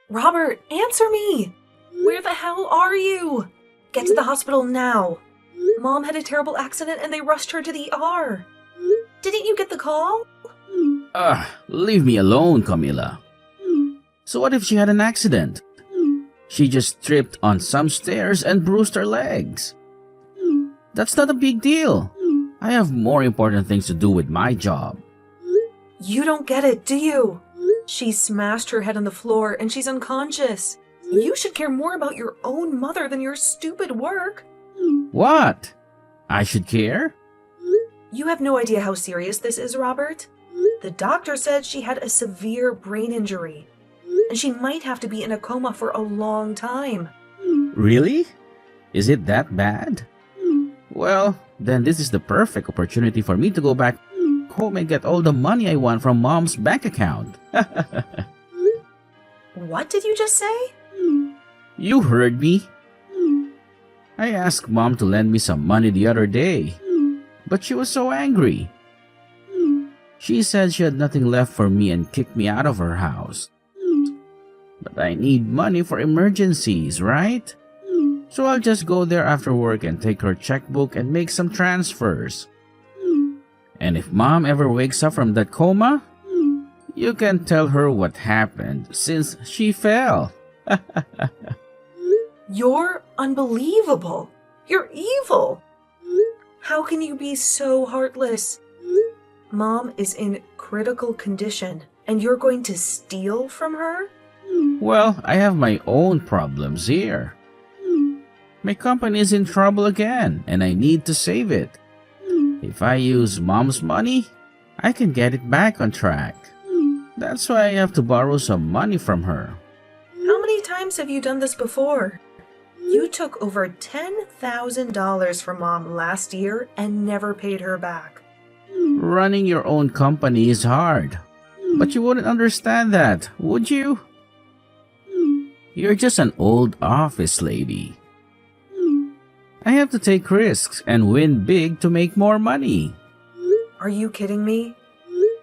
Robert, answer me! Where the hell are you? Get to the hospital now. Mom had a terrible accident and they rushed her to the ER. Didn't you get the call? Leave me alone, Camila. So what if she had an accident? She just tripped on some stairs and bruised her legs. That's not a big deal. I have more important things to do with my job. You don't get it, do you? She smashed her head on the floor and she's unconscious. You should care more about your own mother than your stupid work. What? I should care? You have no idea how serious this is, Robert. The doctor said she had a severe brain injury, and she might have to be in a coma for a long time. Really? Is it that bad? Well, then this is the perfect opportunity for me to go back home and get all the money I want from Mom's bank account. What did you just say? You heard me. I asked Mom to lend me some money the other day, but she was so angry. She said she had nothing left for me and kicked me out of her house. But I need money for emergencies, right? So I'll just go there after work and take her checkbook and make some transfers. And if Mom ever wakes up from that coma, you can tell her what happened since she fell. You're unbelievable. You're evil. How can you be so heartless? Mom is in critical condition, and you're going to steal from her? Well, I have my own problems here. My company is in trouble again, and I need to save it. If I use Mom's money, I can get it back on track. That's why I have to borrow some money from her. How many times have you done this before? You took over $10,000 from Mom last year and never paid her back. Running your own company is hard. But you wouldn't understand that, would you? You're just an old office lady. I have to take risks and win big to make more money. Are you kidding me?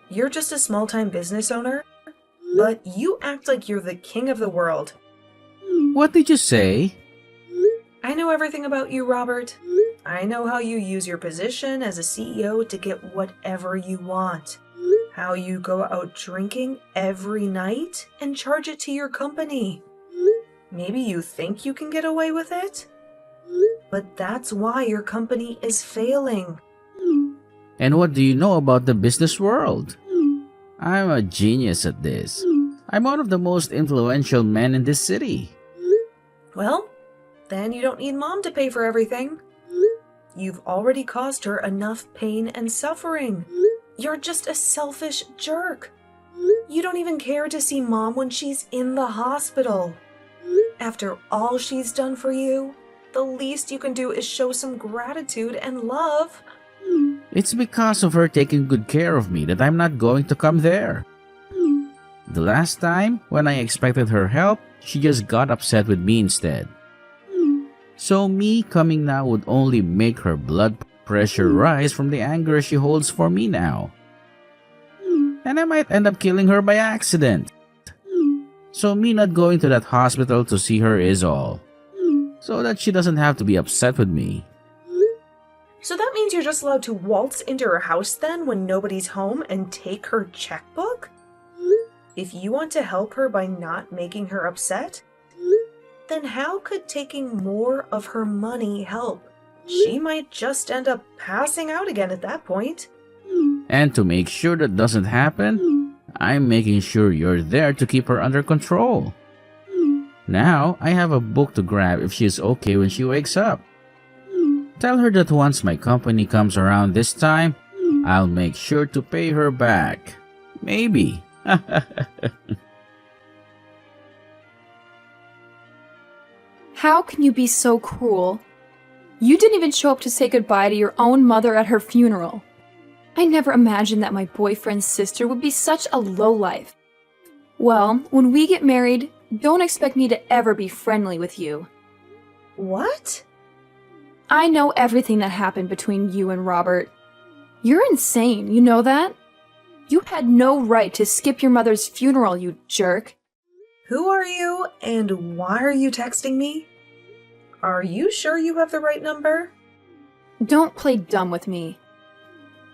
You're just a small-time business owner, but you act like you're the king of the world. What did you say? I know everything about you, Robert. I know how you use your position as a CEO to get whatever you want. How you go out drinking every night and charge it to your company. Maybe you think you can get away with it? But that's why your company is failing. And what do you know about the business world? I'm a genius at this. I'm one of the most influential men in this city. Well, then you don't need Mom to pay for everything. You've already caused her enough pain and suffering. You're just a selfish jerk. You don't even care to see Mom when she's in the hospital. After all she's done for you, the least you can do is show some gratitude and love. It's because of her taking good care of me that I'm not going to come there. The last time, when I expected her help, she just got upset with me instead. So me coming now would only make her blood pressure rise from the anger she holds for me now. And I might end up killing her by accident. So me not going to that hospital to see her is all. So that she doesn't have to be upset with me. So that means you're just allowed to waltz into her house then when nobody's home and take her checkbook? If you want to help her by not making her upset, then how could taking more of her money help? She might just end up passing out again at that point. And to make sure that doesn't happen, I'm making sure you're there to keep her under control. Now, I have a book to grab if she's okay when she wakes up. Tell her that once my company comes around this time, I'll make sure to pay her back. Maybe. How can you be so cruel? You didn't even show up to say goodbye to your own mother at her funeral. I never imagined that my boyfriend's sister would be such a lowlife. Well, when we get married, don't expect me to ever be friendly with you. What? I know everything that happened between you and Robert. You're insane, you know that? You had no right to skip your mother's funeral, you jerk. Who are you and why are you texting me? Are you sure you have the right number? Don't play dumb with me.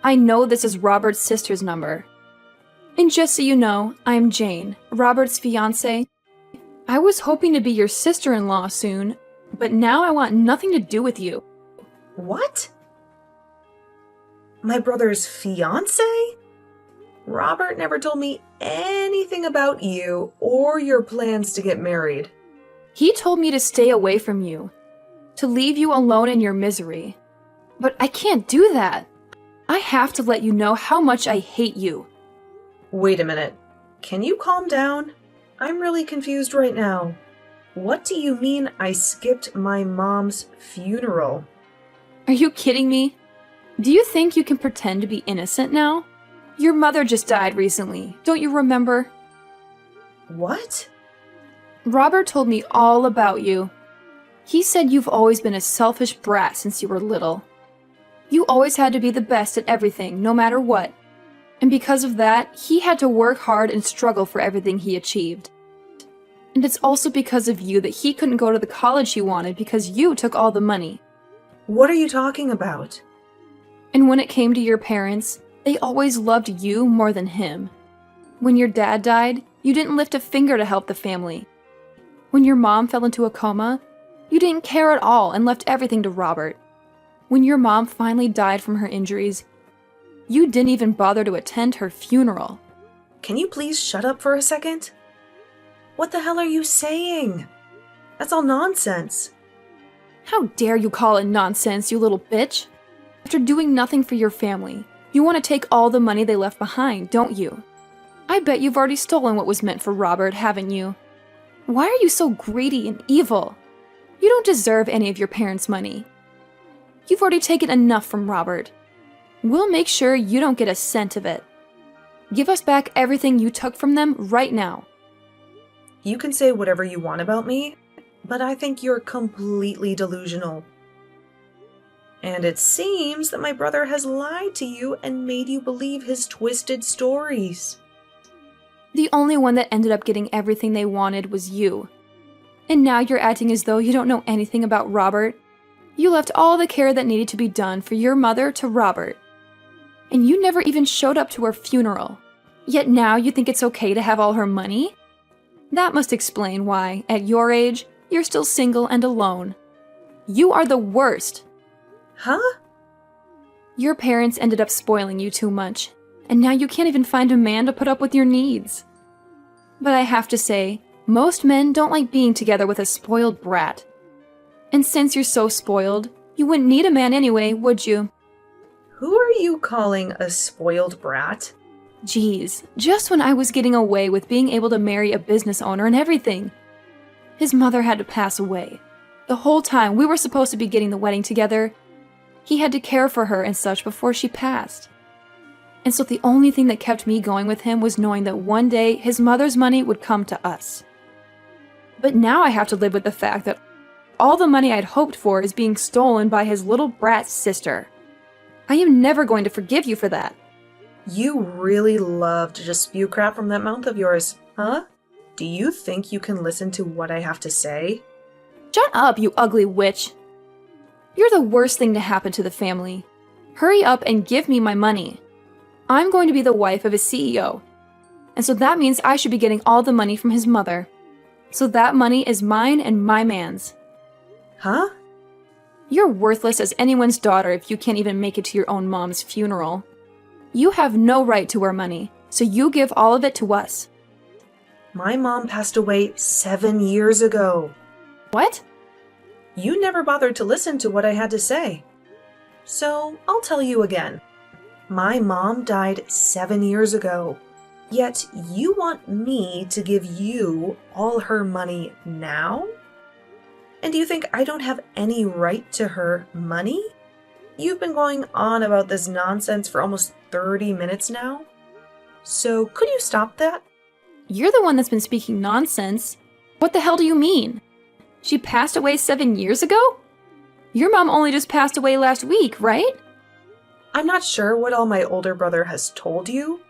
I know this is Robert's sister's number. And just so you know, I'm Jane, Robert's fiancée. I was hoping to be your sister-in-law soon, but now I want nothing to do with you. What? My brother's fiancé? Robert never told me anything about you or your plans to get married. He told me to stay away from you, to leave you alone in your misery. But I can't do that. I have to let you know how much I hate you. Wait a minute. Can you calm down? I'm really confused right now. What do you mean I skipped my mom's funeral? Are you kidding me? Do you think you can pretend to be innocent now? Your mother just died recently, don't you remember? What? Robert told me all about you. He said you've always been a selfish brat since you were little. You always had to be the best at everything, no matter what. And because of that, he had to work hard and struggle for everything he achieved. And it's also because of you that he couldn't go to the college he wanted because you took all the money. What are you talking about? And when it came to your parents, they always loved you more than him. When your dad died, you didn't lift a finger to help the family. When your mom fell into a coma, you didn't care at all and left everything to Robert. When your mom finally died from her injuries, you didn't even bother to attend her funeral. Can you please shut up for a second? What the hell are you saying? That's all nonsense. How dare you call it nonsense, you little bitch? After doing nothing for your family, you want to take all the money they left behind, don't you? I bet you've already stolen what was meant for Robert, haven't you? Why are you so greedy and evil? You don't deserve any of your parents' money. You've already taken enough from Robert. We'll make sure you don't get a cent of it. Give us back everything you took from them right now. You can say whatever you want about me, but I think you're completely delusional. And it seems that my brother has lied to you and made you believe his twisted stories. The only one that ended up getting everything they wanted was you. And now you're acting as though you don't know anything about Robert. You left all the care that needed to be done for your mother to Robert. And you never even showed up to her funeral. Yet now you think it's okay to have all her money? That must explain why, at your age, you're still single and alone. You are the worst. Huh? Your parents ended up spoiling you too much, and now you can't even find a man to put up with your needs. But I have to say, most men don't like being together with a spoiled brat. And since you're so spoiled, you wouldn't need a man anyway, would you? Who are you calling a spoiled brat? Geez, just when I was getting away with being able to marry a business owner and everything. His mother had to pass away. The whole time we were supposed to be getting the wedding together, he had to care for her and such before she passed. And so the only thing that kept me going with him was knowing that one day his mother's money would come to us. But now I have to live with the fact that all the money I'd hoped for is being stolen by his little brat sister. I am never going to forgive you for that. You really love to just spew crap from that mouth of yours, huh? Do you think you can listen to what I have to say? Shut up, you ugly witch. You're the worst thing to happen to the family. Hurry up and give me my money. I'm going to be the wife of a CEO. And so that means I should be getting all the money from his mother. So that money is mine and my man's. Huh? You're worthless as anyone's daughter if you can't even make it to your own mom's funeral. You have no right to our money, so you give all of it to us. My mom passed away 7 years ago. What? You never bothered to listen to what I had to say. So I'll tell you again. My mom died 7 years ago. Yet you want me to give you all her money now? And do you think I don't have any right to her money? You've been going on about this nonsense for almost 30 minutes now. So could you stop that? You're the one that's been speaking nonsense. What the hell do you mean? She passed away 7 years ago? Your mom only just passed away last week, right? I'm not sure what all my older brother has told you,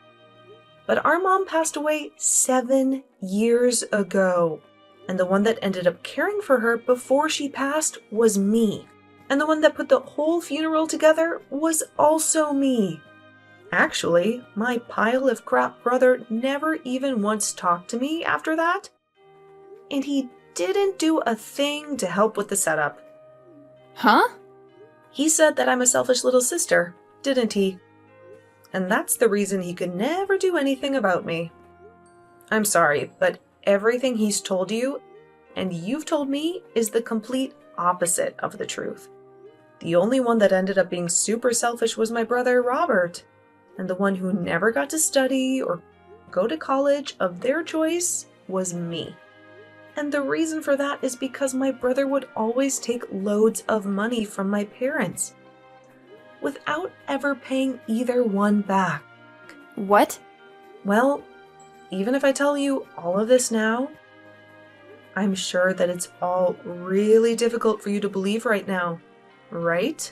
But our mom passed away 7 years ago. And the one that ended up caring for her before she passed was me. And the one that put the whole funeral together was also me. Actually, my pile of crap brother never even once talked to me after that. And he didn't do a thing to help with the setup. Huh? He said that I'm a selfish little sister, didn't he? And that's the reason he could never do anything about me. I'm sorry, but everything he's told you, and you've told me, is the complete opposite of the truth. The only one that ended up being super selfish was my brother, Robert. And the one who never got to study or go to college of their choice was me. And the reason for that is because my brother would always take loads of money from my parents, without ever paying either one back. What? Well, even if I tell you all of this now, I'm sure that it's all really difficult for you to believe right now, right?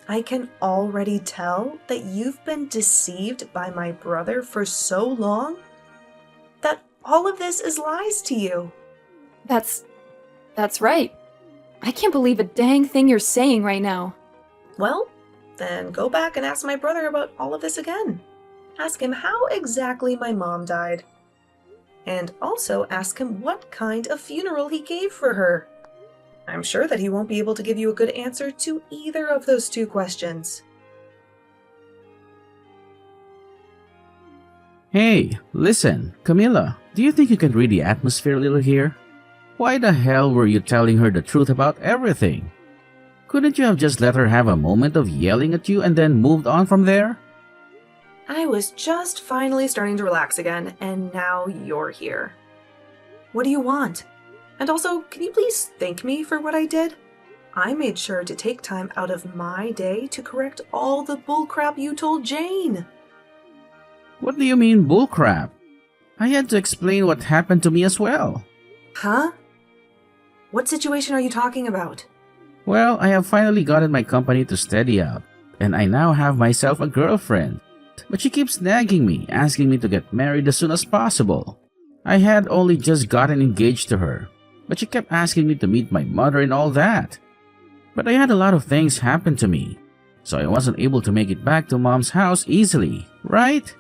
I can already tell that you've been deceived by my brother for so long that all of this is lies to you. That's right. I can't believe a dang thing you're saying right now. Well, then go back and ask my brother about all of this again. Ask him how exactly my mom died. And also ask him what kind of funeral he gave for her. I'm sure that he won't be able to give you a good answer to either of those two questions. Hey, listen, Camilla, do you think you can read the atmosphere a little here? Why the hell were you telling her the truth about everything? Couldn't you have just let her have a moment of yelling at you and then moved on from there? I was just finally starting to relax again, and now you're here. What do you want? And also, can you please thank me for what I did? I made sure to take time out of my day to correct all the bullcrap you told Jane. What do you mean bullcrap? I had to explain what happened to me as well. Huh? What situation are you talking about? Well, I have finally gotten my company to steady up, and I now have myself a girlfriend. But she keeps nagging me, asking me to get married as soon as possible. I had only just gotten engaged to her, but she kept asking me to meet my mother and all that. But I had a lot of things happen to me, so I wasn't able to make it back to Mom's house easily, right?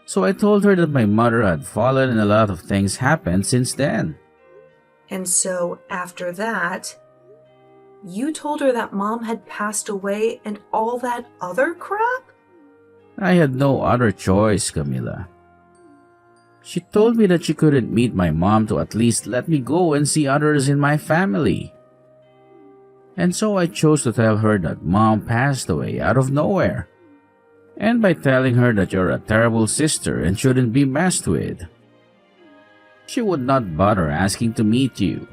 So I told her that my mother had fallen and a lot of things happened since then. And so, after that, you told her that Mom had passed away and all that other crap? I had no other choice, Camilla. She told me that she couldn't meet my mom to at least let me go and see others in my family. And so I chose to tell her that Mom passed away out of nowhere. And by telling her that you're a terrible sister and shouldn't be messed with. She would not bother asking to meet you.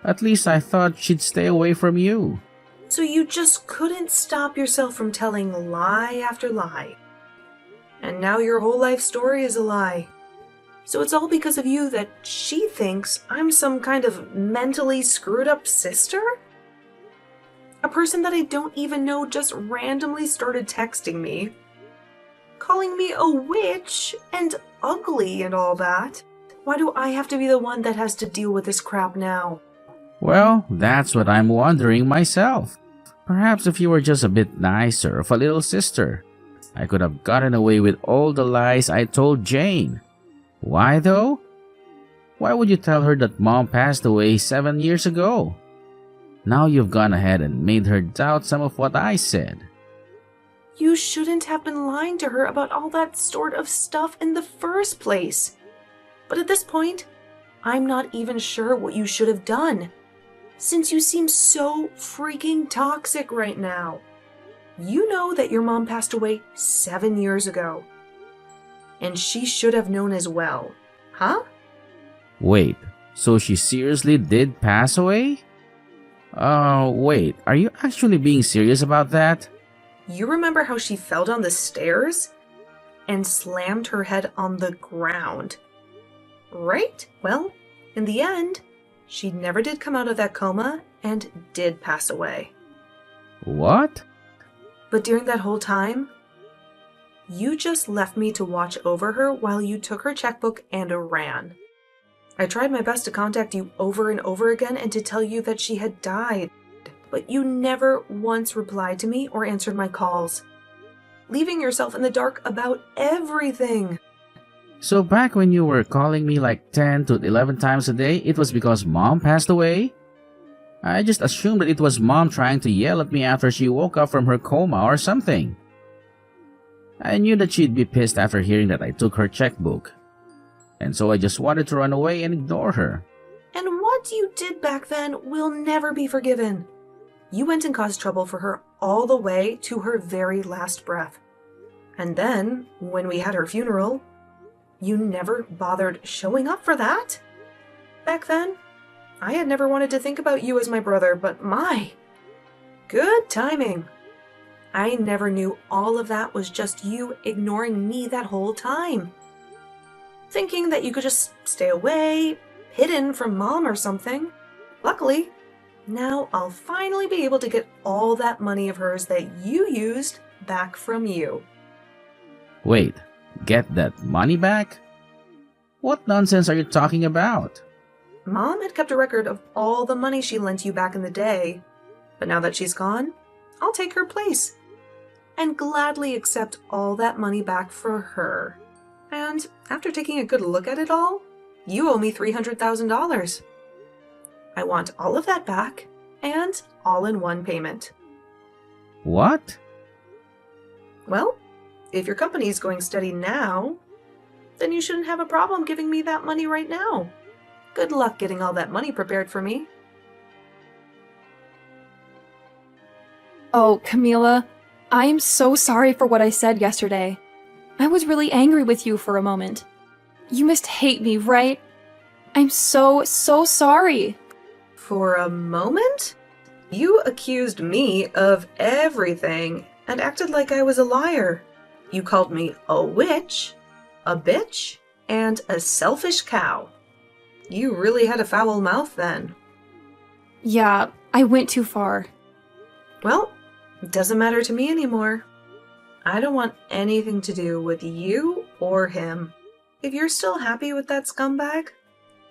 At least I thought she'd stay away from you. So you just couldn't stop yourself from telling lie after lie. And now your whole life story is a lie. So it's all because of you that she thinks I'm some kind of mentally screwed up sister? A person that I don't even know just randomly started texting me, calling me a witch and ugly and all that. Why do I have to be the one that has to deal with this crap now? Well, that's what I'm wondering myself. Perhaps if you were just a bit nicer of a little sister, I could have gotten away with all the lies I told Jane. Why though? Why would you tell her that Mom passed away 7 years ago? Now you've gone ahead and made her doubt some of what I said. You shouldn't have been lying to her about all that sort of stuff in the first place. But at this point, I'm not even sure what you should have done, since you seem so freaking toxic right now. You know that your mom passed away 7 years ago. And she should have known as well, huh? Wait, so she seriously did pass away? Wait, are you actually being serious about that? You remember how she fell down the stairs and slammed her head on the ground, right? Well, in the end, she never did come out of that coma and did pass away. What? But during that whole time, You just left me to watch over her while you took her checkbook and ran. I tried my best to contact you over and over again and to tell you that she had died, but you never once replied to me or answered my calls, leaving yourself in the dark about everything. So back when you were calling me like 10 to 11 times a day, it was because Mom passed away? I just assumed that it was Mom trying to yell at me after she woke up from her coma or something. I knew that she'd be pissed after hearing that I took her checkbook. And so I just wanted to run away and ignore her. And what you did back then will never be forgiven. You went and caused trouble for her all the way to her very last breath. And then, when we had her funeral, you never bothered showing up for that. Back then, I had never wanted to think about you as my brother, but my, good timing. I never knew all of that was just you ignoring me that whole time. Thinking that you could just stay away, hidden from Mom or something. Luckily, now I'll finally be able to get all that money of hers that you used back from you. Wait, get that money back? What nonsense are you talking about? Mom had kept a record of all the money she lent you back in the day, but now that she's gone, I'll take her place and gladly accept all that money back for her. And after taking a good look at it all, you owe me $300,000. I want all of that back, and all in one payment. What? Well, if your company's going steady now, then you shouldn't have a problem giving me that money right now. Good luck getting all that money prepared for me. Oh, Camila, I am so sorry for what I said yesterday. I was really angry with you for a moment. You must hate me, right? I'm so sorry. For a moment? You accused me of everything and acted like I was a liar. You called me a witch, a bitch, and a selfish cow. You really had a foul mouth then. Yeah, I went too far. Well, it doesn't matter to me anymore. I don't want anything to do with you or him. If you're still happy with that scumbag,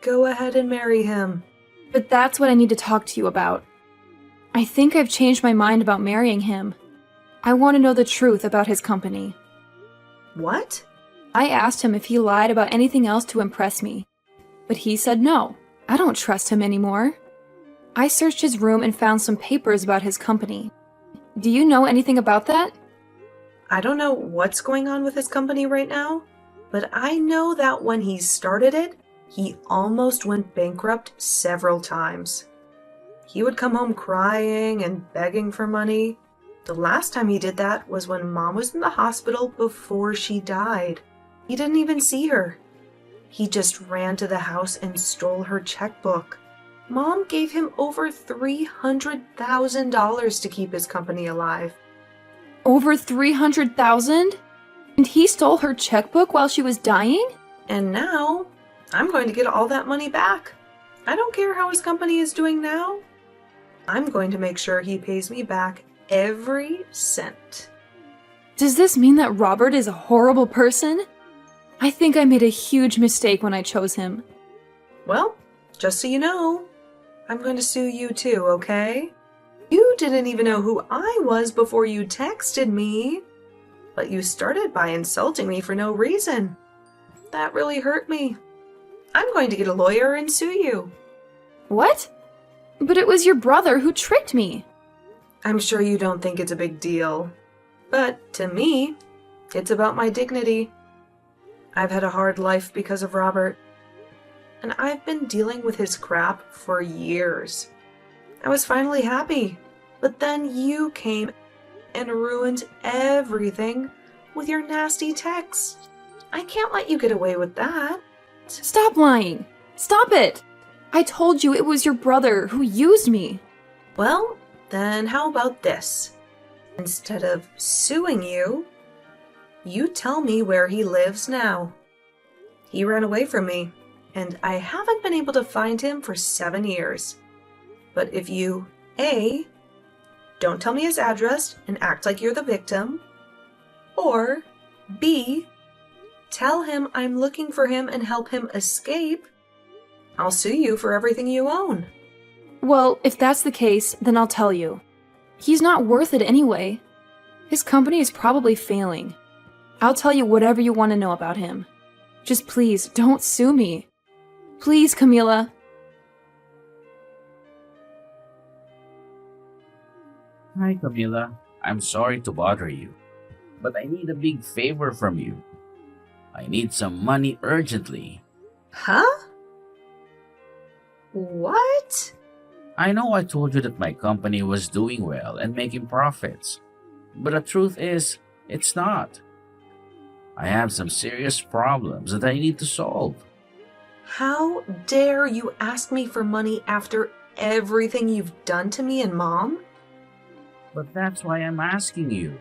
go ahead and marry him. But that's what I need to talk to you about. I think I've changed my mind about marrying him. I want to know the truth about his company. What? I asked him if he lied about anything else to impress me, but he said no. I don't trust him anymore. I searched his room and found some papers about his company. Do you know anything about that? I don't know what's going on with his company right now, but I know that when he started it, he almost went bankrupt several times. He would come home crying and begging for money. The last time he did that was when Mom was in the hospital before she died. He didn't even see her. He just ran to the house and stole her checkbook. Mom gave him over $300,000 to keep his company alive. Over $300,000? And he stole her checkbook while she was dying? And now, I'm going to get all that money back. I don't care how his company is doing now. I'm going to make sure he pays me back every cent. Does this mean that Robert is a horrible person? I think I made a huge mistake when I chose him. Well, just so you know, I'm going to sue you too, okay? You didn't even know who I was before you texted me. But you started by insulting me for no reason. That really hurt me. I'm going to get a lawyer and sue you. What? But it was your brother who tricked me. I'm sure you don't think it's a big deal. But to me, it's about my dignity. I've had a hard life because of Robert. And I've been dealing with his crap for years. I was finally happy. But then you came and ruined everything with your nasty texts. I can't let you get away with that. Stop lying. Stop it. I told you it was your brother who used me. Well, then how about this? Instead of suing you, you tell me where he lives now. He ran away from me, and I haven't been able to find him for 7 years. But if you, A, don't tell me his address and act like you're the victim, or B. Tell him I'm looking for him and help him escape. I'll sue you for everything you own. Well, if that's the case, then I'll tell you. He's not worth it anyway. His company is probably failing. I'll tell you whatever you want to know about him. Just please, don't sue me. Please, Camila. Hi, Camila. I'm sorry to bother you, but I need a big favor from you. I need some money urgently. Huh? What? I know I told you that my company was doing well and making profits, but the truth is, it's not. I have some serious problems that I need to solve. How dare you ask me for money after everything you've done to me and Mom? But that's why I'm asking you.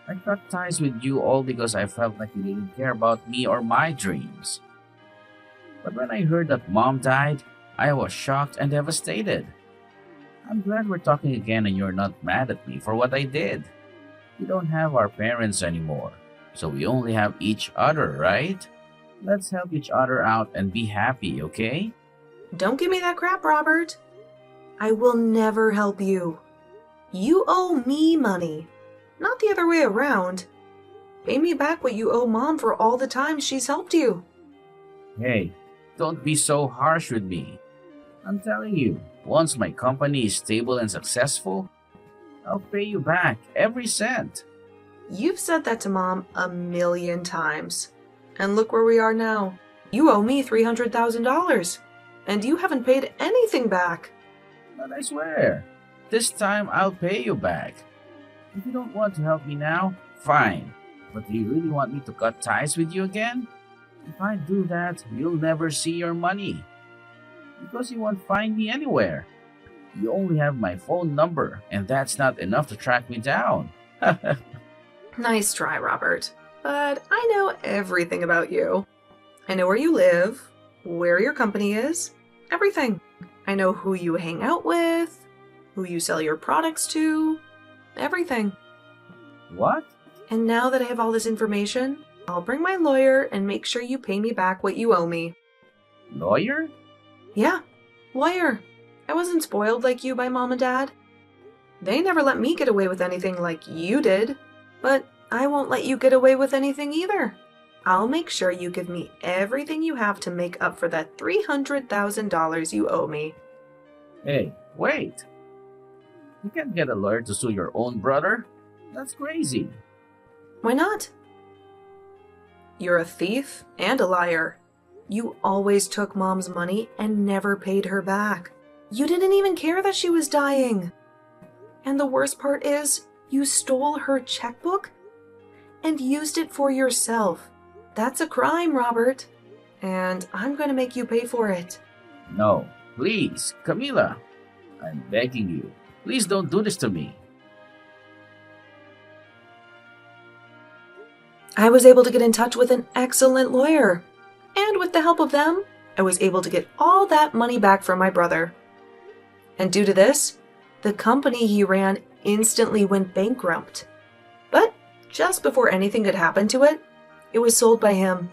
I cut ties with you all because I felt like you didn't care about me or my dreams. But when I heard that Mom died, I was shocked and devastated. I'm glad we're talking again and you're not mad at me for what I did. We don't have our parents anymore, so we only have each other, right? Let's help each other out and be happy, okay? Don't give me that crap, Robert. I will never help you. You owe me money, not the other way around. Pay me back what you owe Mom for all the times she's helped you. Hey, don't be so harsh with me. I'm telling you, once my company is stable and successful, I'll pay you back every cent. You've said that to Mom 1,000,000 times. And look where we are now. You owe me $300,000, and you haven't paid anything back. But I swear, this time I'll pay you back. If you don't want to help me now, fine. But do you really want me to cut ties with you again? If I do that, you'll never see your money. Because you won't find me anywhere. You only have my phone number, and that's not enough to track me down. Nice try, Robert. But I know everything about you. I know where you live, where your company is, everything. I know who you hang out with, who you sell your products to, everything. What? And now that I have all this information, I'll bring my lawyer and make sure you pay me back what you owe me. Lawyer? Yeah, lawyer. I wasn't spoiled like you by Mom and Dad. They never let me get away with anything like you did. But I won't let you get away with anything either. I'll make sure you give me everything you have to make up for that $300,000 you owe me. Hey, wait. You can't get a lawyer to sue your own brother. That's crazy. Why not? You're a thief and a liar. You always took Mom's money and never paid her back. You didn't even care that she was dying. And the worst part is, you stole her checkbook and used it for yourself. That's a crime, Robert. And I'm going to make you pay for it. No, please, Camila. I'm begging you. Please don't do this to me. I was able to get in touch with an excellent lawyer. And with the help of them, I was able to get all that money back from my brother. And due to this, the company he ran instantly went bankrupt. But just before anything could happen to it, it was sold by him.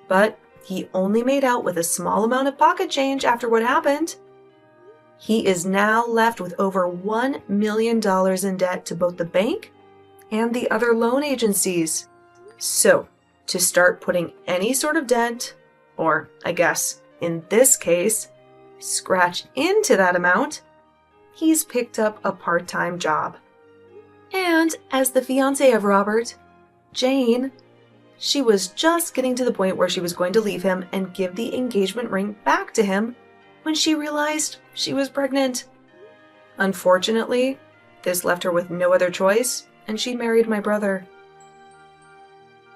But he only made out with a small amount of pocket change after what happened. He is now left with over $1 million in debt to both the bank and the other loan agencies. So, to start putting any sort of dent, or I guess in this case, scratch into that amount, he's picked up a part-time job. And as the fiancée of Robert, Jane, she was just getting to the point where she was going to leave him and give the engagement ring back to him when she realized she was pregnant. Unfortunately, this left her with no other choice, and she married my brother.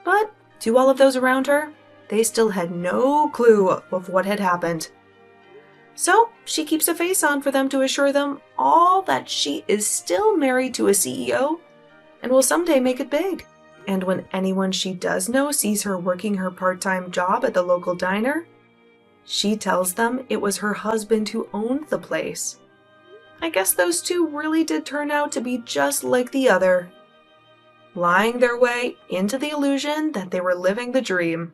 But to all of those around her, they still had no clue of what had happened. So she keeps a face on for them to assure them all that she is still married to a CEO and will someday make it big. And when anyone she does know sees her working her part-time job at the local diner, she tells them it was her husband who owned the place. I guess those two really did turn out to be just like the other. lying their way into the illusion that they were living the dream.